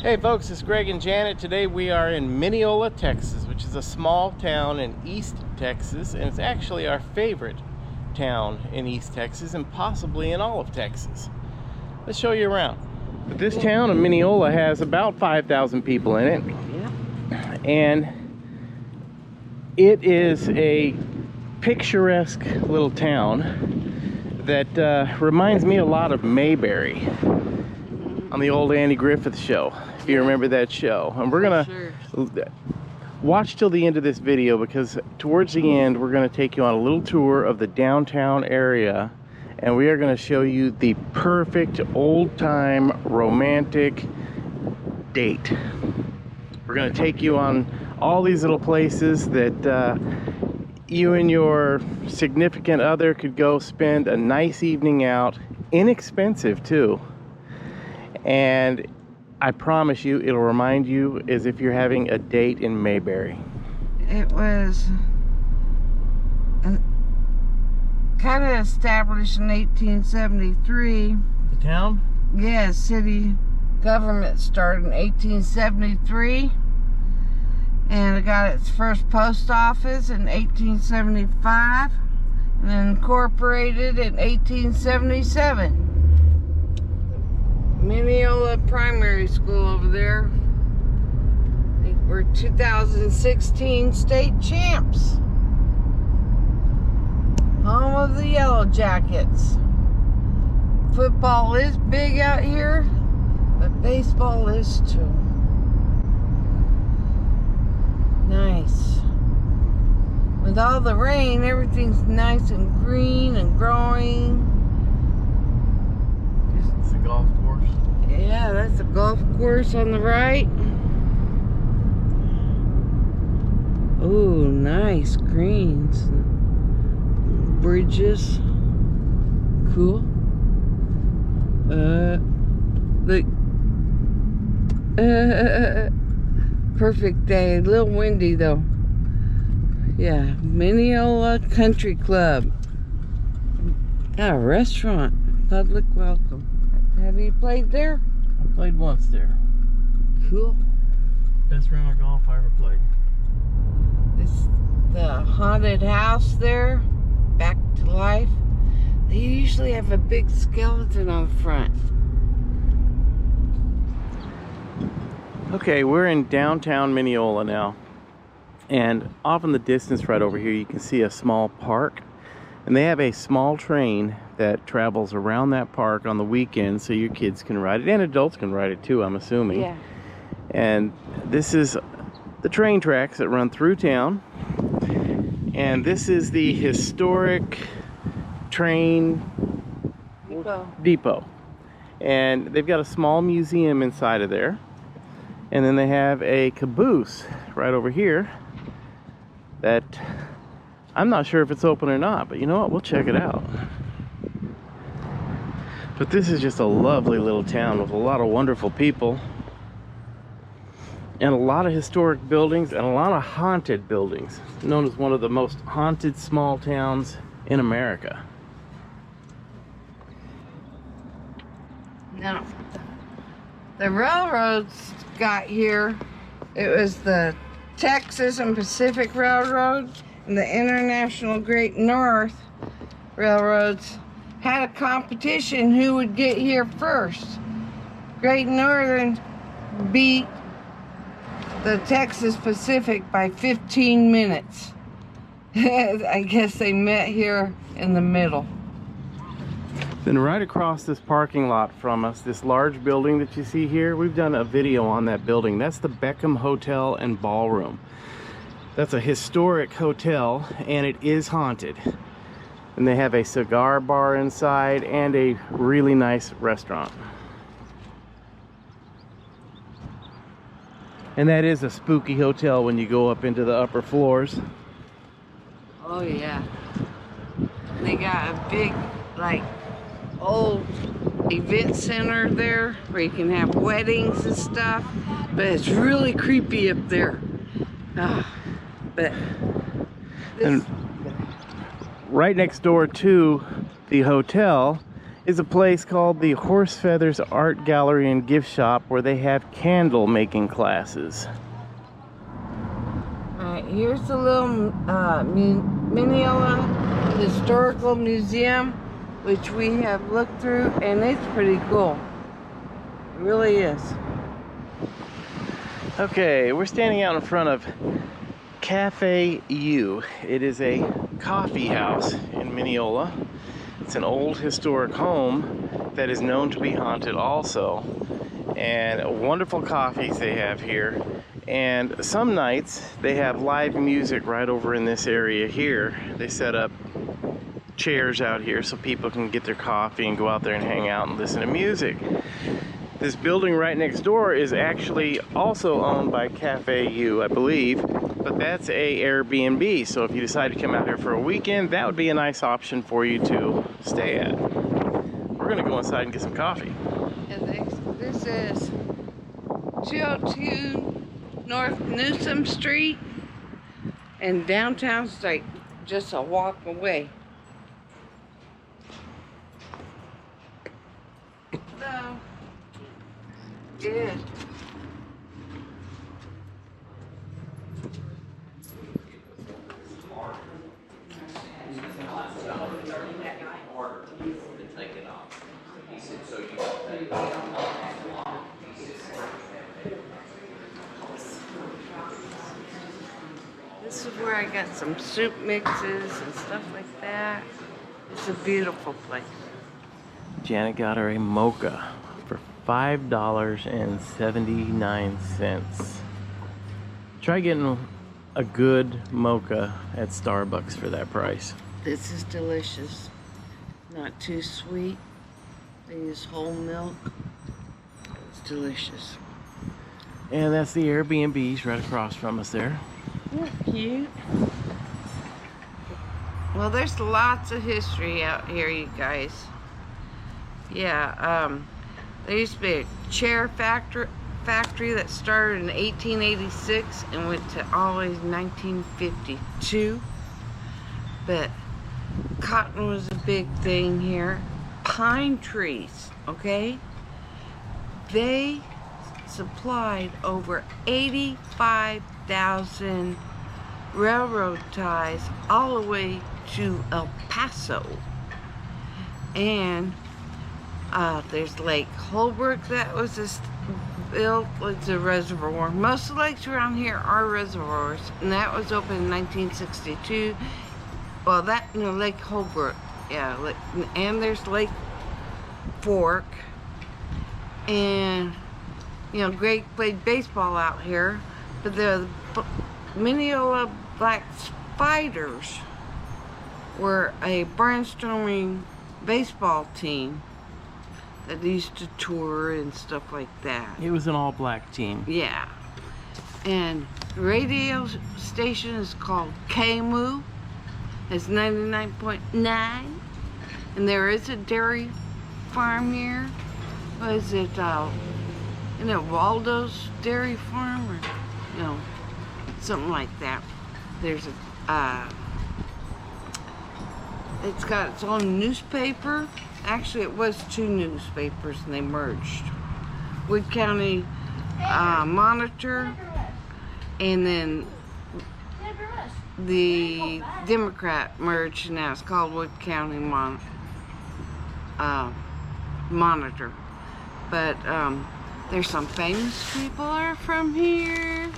Hey folks, it's Greg and Janet. Today we are in Mineola, Texas, which is a small town in East Texas, and it's actually our favorite town in East Texas and possibly in all of Texas. Let's show you around. But this town of Mineola has about 5,000 people in it. Yeah. And it is a picturesque little town that reminds me a lot of Mayberry on the old Andy Griffith Show, if you remember that show. And we're gonna watch till the end of this video, because towards the end we're gonna take you on a little tour of the downtown area, and we are gonna show you the perfect old-time romantic date. We're gonna take you on all these little places that you and your significant other could go spend a nice evening out, inexpensive too. And I promise you, it'll remind you as if you're having a date in Mayberry. It was kind of established in 1873. The town? Yeah, city government started in 1873. And it got its first post office in 1875. And then incorporated in 1877. Mineola Primary School over there. We're 2016 state champs. Home of the Yellow Jackets. Football is big out here, but baseball is too. Nice. With all the rain, everything's nice and green and growing. It's a golf course. Yeah, that's a golf course on the right. Ooh, nice greens. Bridges. Cool. Look. Perfect day. A little windy though. Yeah, Mineola Country Club. Got a restaurant. Public welcome. Have you played there? I played once there. Cool. Best round of golf I ever played. This the haunted house there, back to life. They usually have a big skeleton on front. Okay, we're in downtown Mineola now. And off in the distance right over here you can see a small park. And they have a small train that travels around that park on the weekend, so your kids can ride it, and adults can ride it too, I'm assuming. Yeah. And this is the train tracks that run through town. And this is the historic train depot. And they've got a small museum inside of there. And then they have a caboose right over here that I'm not sure if it's open or not, but you know what? We'll check it out. But this is just a lovely little town with a lot of wonderful people and a lot of historic buildings and a lot of haunted buildings. It's known as one of the most haunted small towns in America. Now, the railroads got here. It was the Texas and Pacific Railroad and the International Great North Railroads had a competition who would get here first. Great Northern beat the Texas Pacific by 15 minutes. I guess they met here in the middle. Then right across this parking lot from us, this large building that you see here, we've done a video on that building. That's the Beckham Hotel and Ballroom. That's a historic hotel, and it is haunted. And they have a cigar bar inside and a really nice restaurant. And that is a spooky hotel when you go up into the upper floors. Oh yeah. They got a big, like, old event center there where you can have weddings and stuff. But it's really creepy up there. But and right next door to the hotel is a place called the Horse Feathers Art Gallery and Gift Shop where they have candle making classes. Alright, here's the little Mineola Historical Museum, which we have looked through, and it's pretty cool. It really is. Okay, we're standing out in front of Cafe U. It is a coffee house in Mineola. It's an old historic home that is known to be haunted also. And wonderful coffees they have here. And some nights they have live music right over in this area here. They set up chairs out here so people can get their coffee and go out there and hang out and listen to music. This building right next door is actually also owned by Cafe U, I believe, but that's a Airbnb. So if you decide to come out here for a weekend, that would be a nice option for you to stay at. We're gonna go inside and get some coffee. And this is 202 North Newsom Street and downtown State, just a walk away. Hello. Good. This is where I got some soup mixes and stuff like that. It's a beautiful place. Janet got her a mocha for $5.79. Try getting a good mocha at Starbucks for that price. This is delicious. Not too sweet. They use whole milk. It's delicious. And that's the Airbnbs right across from us there. Isn't that cute? Well, there's lots of history out here, you guys. Yeah, there used to be a chair factory that started in 1886 and went to always 1952. But cotton was a big thing here. Pine trees, okay? They supplied over 85,000 railroad ties all the way to El Paso. And there's Lake Holbrook that was built. It's a reservoir. Most of the lakes around here are reservoirs, and that was opened in 1962. Well, Lake Holbrook, yeah, and there's Lake Fork, and Greg played baseball out here, but the Mineola Black Spiders were a brainstorming baseball team that used to tour and stuff like that. It was an all-black team. Yeah. And the radio station is called KMOO. It's 99.9. And there is a dairy farm here. What is it? Waldo's Dairy Farm, or something like that. There's it's got its own newspaper. Actually, it was two newspapers and they merged. Wood County Monitor, and then the Democrat merged, and now it's called Wood County Monitor. But there's some famous people are from here,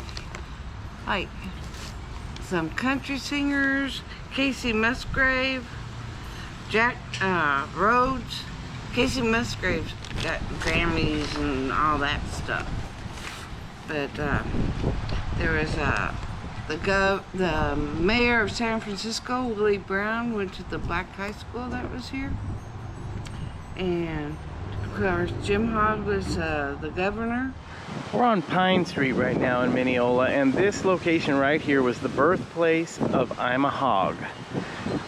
like some country singers, Casey Musgrave, Jack Rhodes. Casey Musgrave's got Grammys and all that stuff. But there was the mayor of San Francisco, Willie Brown, went to the black high school that was here. And of course, Jim Hogg was the governor. We're on Pine Street right now in Mineola, and this location right here was the birthplace of Ima Hogg.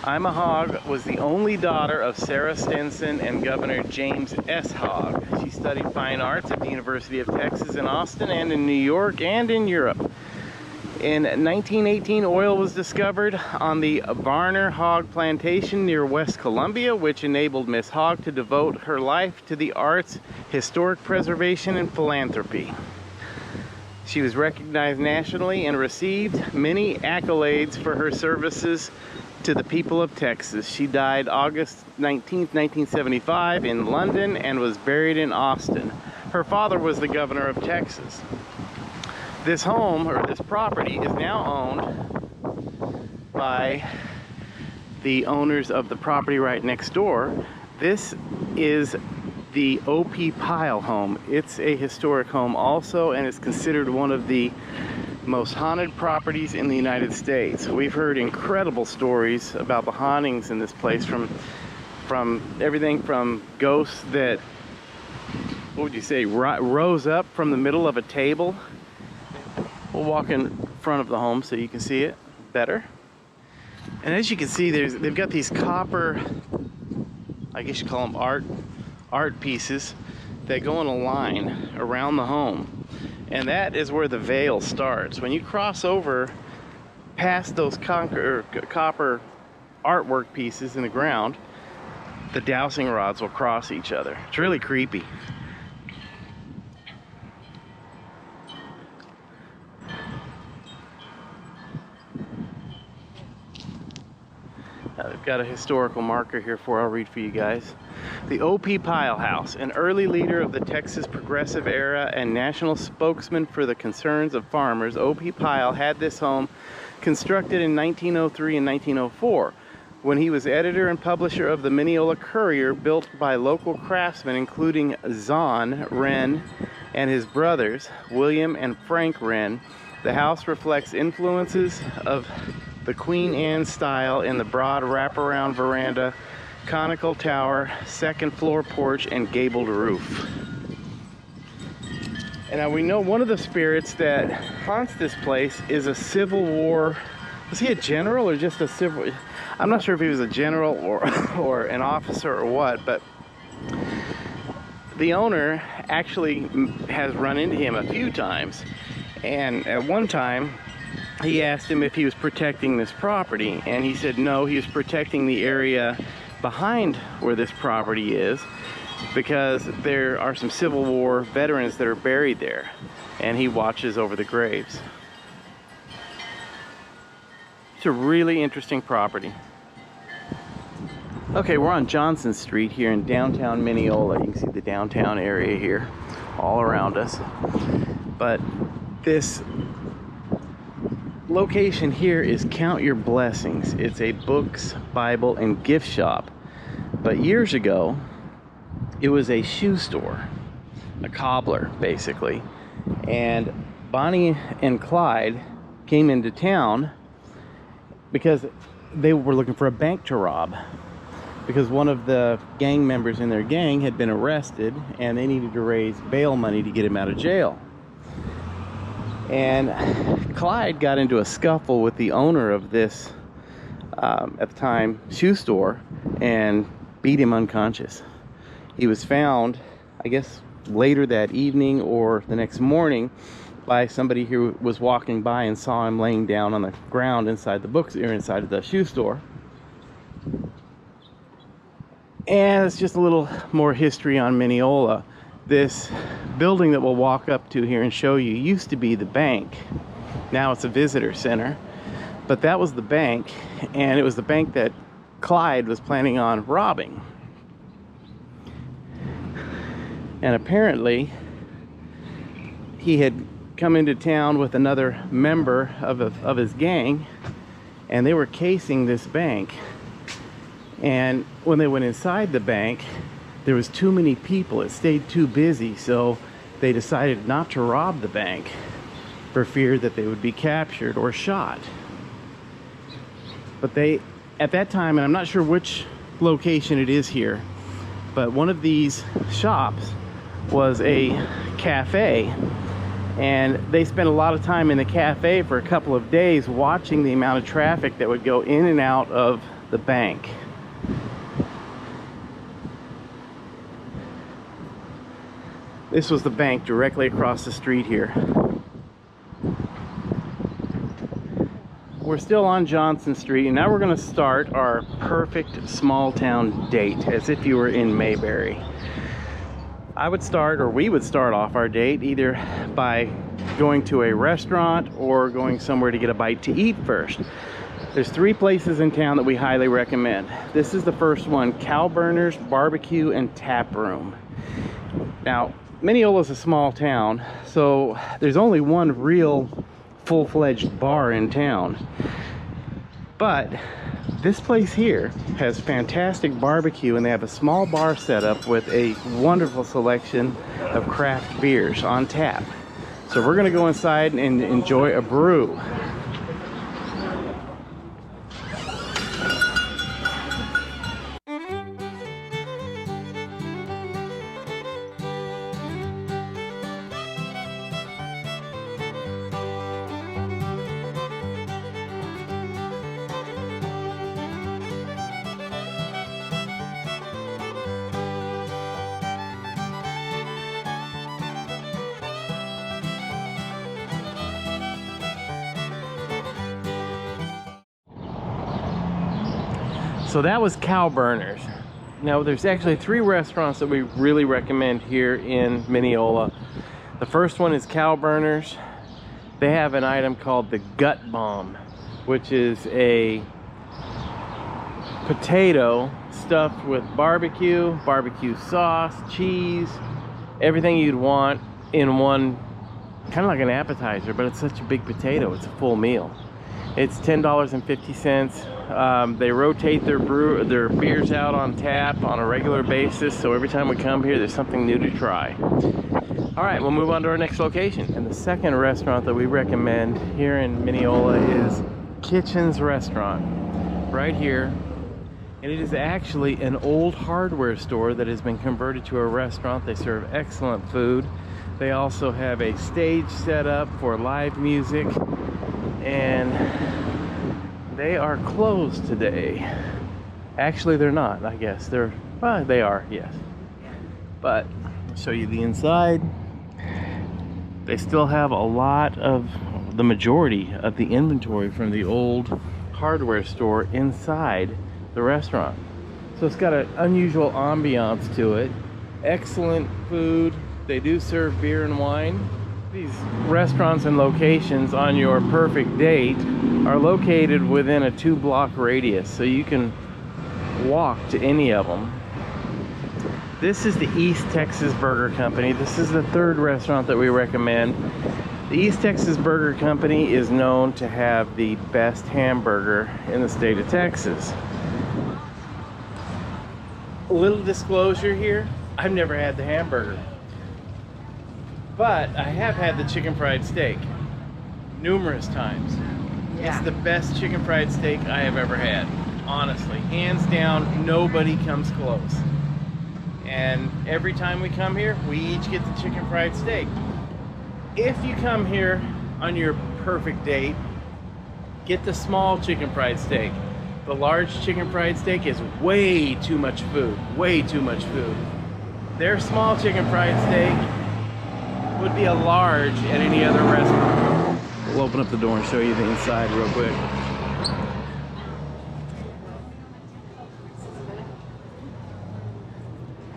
Ima Hogg was the only daughter of Sarah Stinson and Governor James S. Hogg. She studied fine arts at the University of Texas in Austin and in New York and in Europe. In 1918, oil was discovered on the Varner Hogg Plantation near West Columbia, which enabled Miss Hogg to devote her life to the arts, historic preservation, and philanthropy. She was recognized nationally and received many accolades for her services to the people of Texas. She died August 19, 1975 in London and was buried in Austin. Her father was the governor of Texas. This home, or this property, is now owned by the owners of the property right next door. This is the O.P.Pyle home. It's a historic home also, and it's considered one of the most haunted properties in the United States. We've heard incredible stories about the hauntings in this place, from everything from ghosts that, what would you say, rose up from the middle of a table. We'll walk in front of the home so you can see it better. And as you can see, they've got these copper, I guess you call them art pieces that go in a line around the home. And that is where the veil starts. When you cross over past those copper artwork pieces in the ground, the dowsing rods will cross each other. It's really creepy. I've got a historical marker here I'll read for you guys. The O.P.Pyle House, an early leader of the Texas Progressive era and national spokesman for the concerns of farmers, O.P.Pyle had this home constructed in 1903 and 1904 when he was editor and publisher of the Mineola Courier, built by local craftsmen including Zahn Wren and his brothers, William and Frank Wren. The house reflects influences of the Queen Anne style in the broad wraparound veranda, conical tower, second floor porch, and gabled roof. And now we know one of the spirits that haunts this place is a Civil War. Was he a general or just a civil? I'm not sure if he was a general or an officer or what, but the owner actually has run into him a few times. And at one time, he asked him if he was protecting this property, and he said no, he was protecting the area behind where this property is, because there are some Civil War veterans that are buried there, and he watches over the graves. It's a really interesting property. Okay, we're on Johnson Street here in downtown Mineola. You can see the downtown area here all around us. But this location here is Count Your Blessings. It's a books, Bible, and gift shop. But years ago, it was a shoe store, a cobbler, basically. And Bonnie and Clyde came into town because they were looking for a bank to rob, because one of the gang members in their gang had been arrested and they needed to raise bail money to get him out of jail. And Clyde got into a scuffle with the owner of this, at the time, shoe store, and beat him unconscious. He was found, I guess, later that evening or the next morning by somebody who was walking by and saw him laying down on the ground inside the books, or inside of the shoe store. And it's just a little more history on Mineola. This building that we'll walk up to here and show you used to be the bank. Now it's a visitor center. But that was the bank, and it was the bank that Clyde was planning on robbing. And apparently, he had come into town with another member of his gang, and they were casing this bank. And when they went inside the bank, there was too many people. It stayed too busy, so they decided not to rob the bank for fear that they would be captured or shot. But they, at that time, and I'm not sure which location it is here, but one of these shops was a cafe, and they spent a lot of time in the cafe for a couple of days watching the amount of traffic that would go in and out of the bank. This was the bank directly across the street here. we're still on Johnson Street, and now we're going to start our perfect small town date, as if you were in Mayberry. I would start, or we would start off our date either by going to a restaurant or going somewhere to get a bite to eat first. There's 3 places in town that we highly recommend. This is the first one, Cow Burners Barbecue and Tap Room. Now, Mineola is a small town, so there's only one real full-fledged bar in town. But this place here has fantastic barbecue, and they have a small bar set up with a wonderful selection of craft beers on tap. So we're gonna go inside and enjoy a brew. So that was Cow Burners. Now there's actually 3 restaurants that we really recommend here in Mineola. The first one is Cow Burners. They have an item called the Gut Bomb, which is a potato stuffed with barbecue sauce, cheese, everything you'd want in one, kind of like an appetizer, but it's such a big potato, it's a full meal. It's $10.50. They rotate their beers out on tap on a regular basis, so every time we come here there's something new to try. All right, we'll move on to our next location. And the second restaurant that we recommend here in Mineola is Kitchen's Restaurant, right here. And it is actually an old hardware store that has been converted to a restaurant. They serve excellent food. They also have a stage set up for live music, and they are closed today. Actually, they're not, I guess. Well, they are, yes. But I'll show you the inside. They still have a lot of the majority of the inventory from the old hardware store inside the restaurant. So it's got an unusual ambiance to it. Excellent food. They do serve beer and wine. These restaurants and locations on your perfect date are located within a 2-block radius, so you can walk to any of them. This is the East Texas Burger Company. This is the 3rd restaurant that we recommend. The East Texas Burger Company is known to have the best hamburger in the state of Texas. A little disclosure here, I've never had the hamburger, but I have had the chicken fried steak numerous times. Yeah. It's the best chicken fried steak I have ever had. Honestly, hands down, nobody comes close. And every time we come here, we each get the chicken fried steak. If you come here on your perfect date, get the small chicken fried steak. The large chicken fried steak is way too much food, way too much food. Their small chicken fried steak would be a large at any other restaurant. We'll open up the door and show you the inside real quick.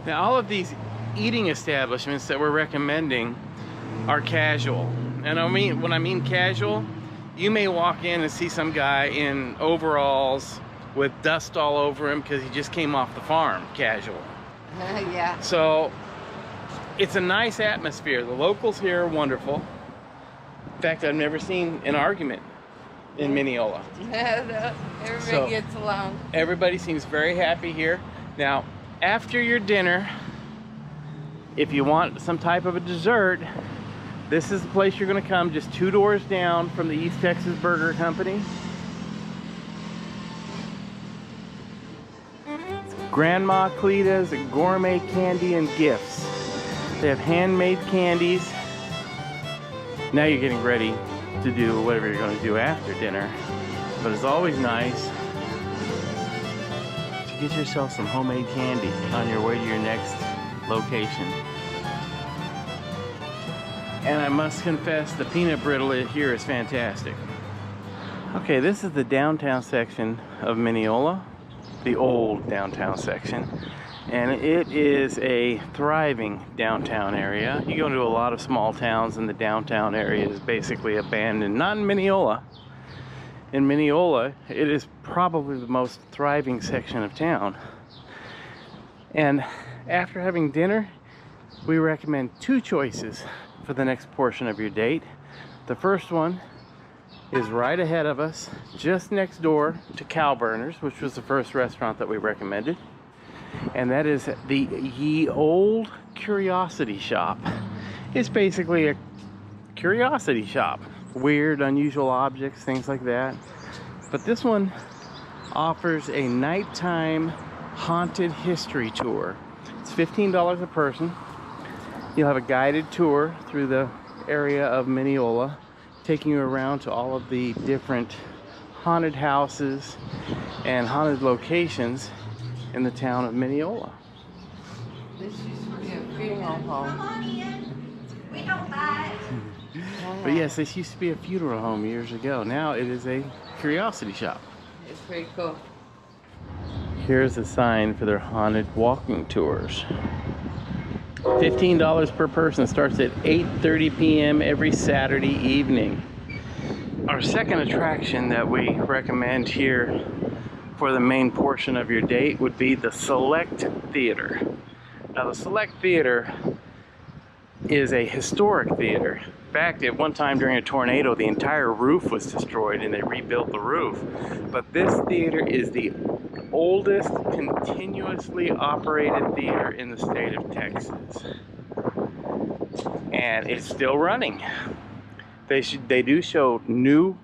Now, all of these eating establishments that we're recommending are casual. And when I mean casual, you may walk in and see some guy in overalls with dust all over him because he just came off the farm, casual. Yeah. So it's a nice atmosphere. The locals here are wonderful. In fact, I've never seen an argument in Mineola. No, everybody gets along. Everybody seems very happy here. Now, after your dinner, if you want some type of a dessert, this is the place you're going to come, just 2 doors down from the East Texas Burger Company. It's Grandma Clyde's Gourmet Candy and Gifts. They have handmade candies. Now you're getting ready to do whatever you're going to do after dinner. But it's always nice to get yourself some homemade candy on your way to your next location. And I must confess, the peanut brittle here is fantastic. Okay, this is the downtown section of Mineola, the old downtown section, and it is a thriving downtown area. You go into a lot of small towns and the downtown area is basically abandoned. Not in Mineola. In Mineola, it is probably the most thriving section of town. And after having dinner, we recommend two choices for the next portion of your date. The first one is right ahead of us, just next door to Cow Burners, which was the first restaurant that we recommended. And that is the Ye Old Curiosity Shop. It's basically a curiosity shop. Weird, unusual objects, things like that. But this one offers a nighttime haunted history tour. It's $15 a person. You'll have a guided tour through the area of Mineola, taking you around to all of the different haunted houses and haunted locations in the town of Mineola. This used to be a funeral home. Come on in. We don't bite. But yes, this used to be a funeral home years ago. Now it is a curiosity shop. It's pretty cool. Here's a sign for their haunted walking tours. $15 per person. Starts at 8:30 p.m. every Saturday evening. Our second attraction that we recommend here for the main portion of your date would be the Select Theater. Now the Select Theater is a historic theater. In fact, at one time during a tornado, the entire roof was destroyed and they rebuilt the roof. But this theater is the oldest continuously operated theater in the state of Texas. And it's still running. They do show new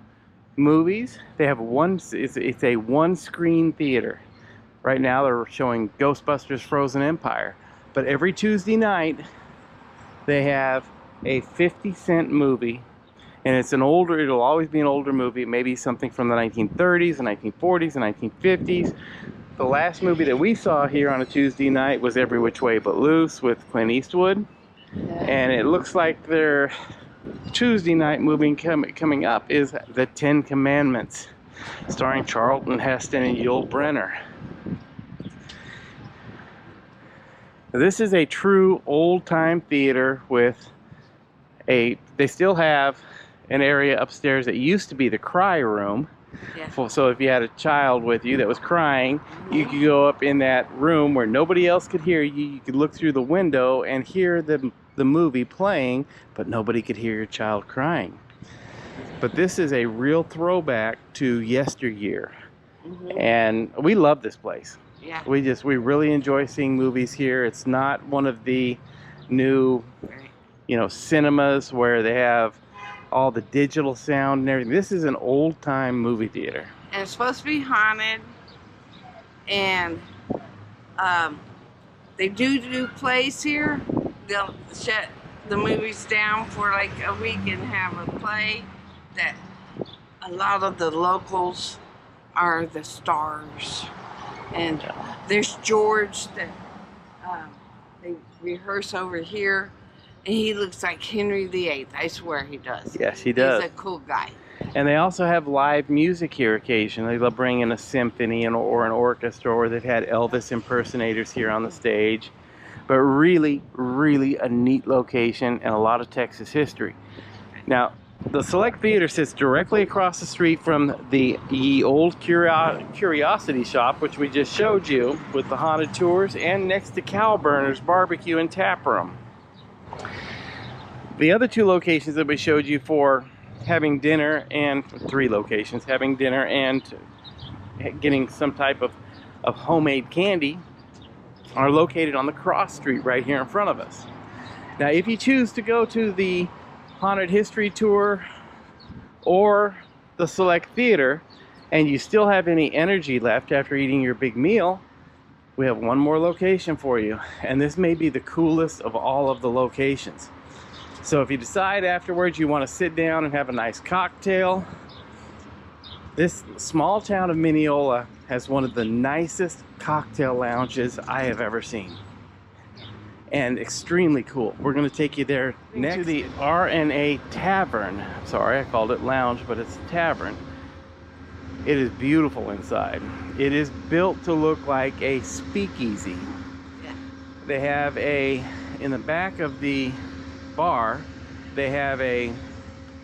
movies. They have it's a one-screen theater. Right now they're showing Ghostbusters Frozen Empire. But every Tuesday night they have a 50-cent movie, and it'll always be an older movie, maybe something from the 1930s, the 1940s, the 1950s. The last movie that we saw here on a Tuesday night was Every Which Way But Loose with Clint Eastwood. Yeah. And it looks like their Tuesday night movie coming up is The Ten Commandments, starring Charlton Heston and Yul Brynner. This is a true old-time theater with they still have an area upstairs that used to be the cry room. Yeah. So if you had a child with you that was crying, you could go up in that room where nobody else could hear you. You could look through the window and hear the movie playing, but nobody could hear your child crying. But this is a real throwback to yesteryear. And we love this place. Yeah. We really enjoy seeing movies here. It's not one of the new, cinemas where they have all the digital sound and everything. This is an old-time movie theater. And it's supposed to be haunted. And they do plays here. They'll shut the movies down for like a week and have a play that a lot of the locals are the stars. And there's George that they rehearse over here, and he looks like Henry VIII. I swear he does. Yes, he does. He's a cool guy. And they also have live music here occasionally. They'll bring in a symphony or an orchestra, or they've had Elvis impersonators here on the stage. But really, really a neat location and a lot of Texas history. Now, the Select Theater sits directly across the street from the Ye Old Curiosity Shop, which we just showed you with the haunted tours, and next to Cow Burners Barbecue and Tap Room. The other two locations that we showed you for having dinner, and three locations, having dinner and getting some type of homemade candy, are located on the cross street right here in front of us. Now, if you choose to go to the haunted history tour or the Select Theater and you still have any energy left after eating your big meal, we have one more location for you, and this may be the coolest of all of the locations. So if you decide afterwards you want to sit down and have a nice cocktail, this small town of Mineola has one of the nicest cocktail lounges I have ever seen. And extremely cool. We're going to take you there next to the R&A Tavern. Sorry, I called it lounge, but it's a tavern. It is beautiful inside. It is built to look like a speakeasy. Yeah. They have in the back of the bar, they have a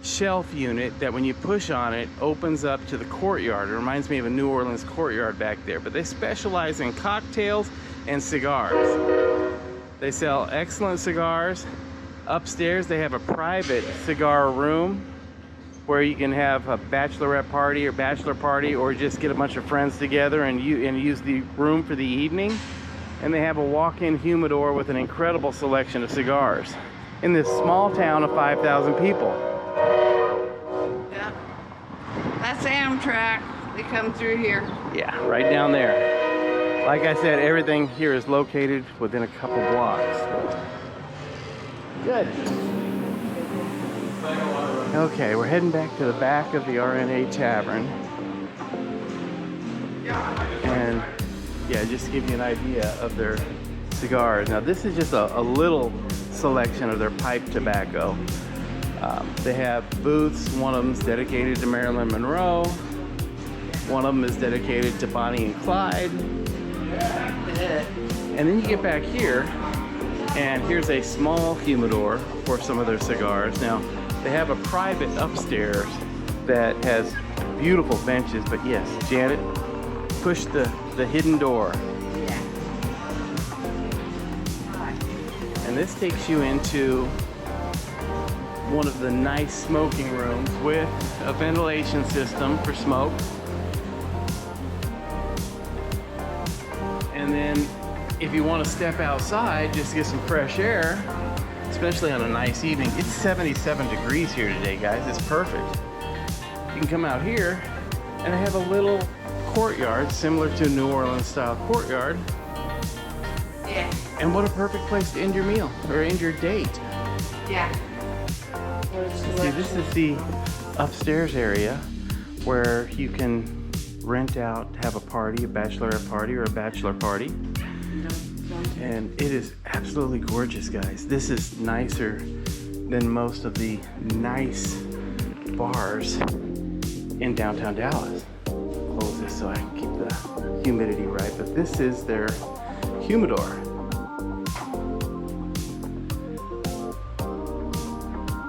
shelf unit that when you push on it opens up to the courtyard. It reminds me of a New Orleans courtyard back there, but they specialize in cocktails and cigars. They sell excellent cigars. Upstairs they have a private cigar room where you can have a bachelorette party or bachelor party, or just get a bunch of friends together and use the room for the evening. And they have a walk-in humidor with an incredible selection of cigars in this small town of 5,000 people. Yeah. That's Amtrak. They come through here. Yeah, right down there. Like I said, everything here is located within a couple blocks. Good. Okay, we're heading back to the back of the R&A Tavern. And yeah, just to give you an idea of their cigars. Now this is just a little selection of their pipe tobacco. They have booths. One of them is dedicated to Marilyn Monroe. One of them is dedicated to Bonnie and Clyde. And then you get back here, and here's a small humidor for some of their cigars. Now, they have a private upstairs that has beautiful benches, but yes, Janet, push the hidden door. And this takes you into one of the nice smoking rooms with a ventilation system for smoke. And then if you want to step outside just to get some fresh air, especially on a nice evening, it's 77 degrees here today, guys. It's perfect. You can come out here and they have a little courtyard similar to a New Orleans style courtyard. Yeah. And what a perfect place to end your meal or end your date. Yeah. See, this is the upstairs area where you can rent out, have a party, a bachelorette party or a bachelor party. And it is absolutely gorgeous, guys. This is nicer than most of the nice bars in downtown Dallas. Close this so I can keep the humidity right, but this is their humidor.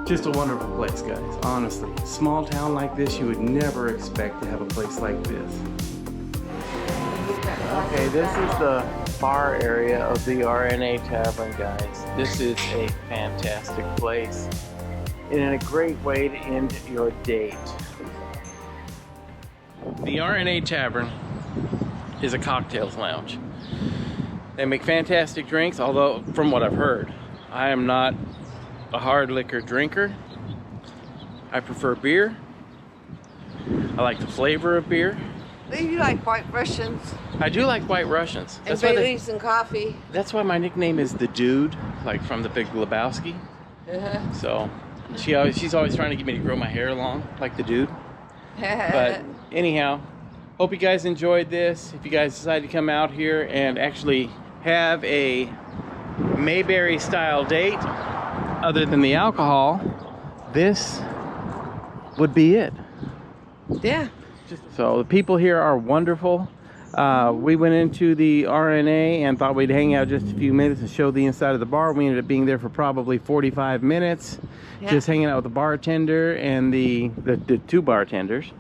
Just a wonderful place, guys, honestly. Small town like this, you would never expect to have a place like this. Okay, this is the bar area of the R&A Tavern, guys. This is a fantastic place and a great way to end your date. The R&A Tavern is a cocktails lounge. They make fantastic drinks, although from what I've heard, I am not a hard liquor drinker. I prefer beer. I like the flavor of beer. You like White Russians? I do like White Russians. And Bailey's and coffee. That's why my nickname is the Dude, like from the Big Lebowski. So she's always trying to get me to grow my hair long, like the Dude. But anyhow, hope you guys enjoyed this. If you guys decide to come out here and actually have a Mayberry style date, other than the alcohol, this would be it. Yeah. So the people here are wonderful. We went into the R&A and thought we'd hang out just a few minutes and show the inside of the bar. We ended up being there for probably 45 minutes, just hanging out with the bartender and the two bartenders,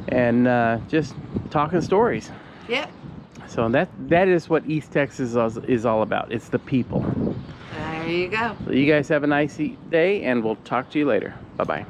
and just talking stories. Yep. So that is what East Texas is all about. It's the people. There you go. So you guys have a nice day, and we'll talk to you later. Bye-bye.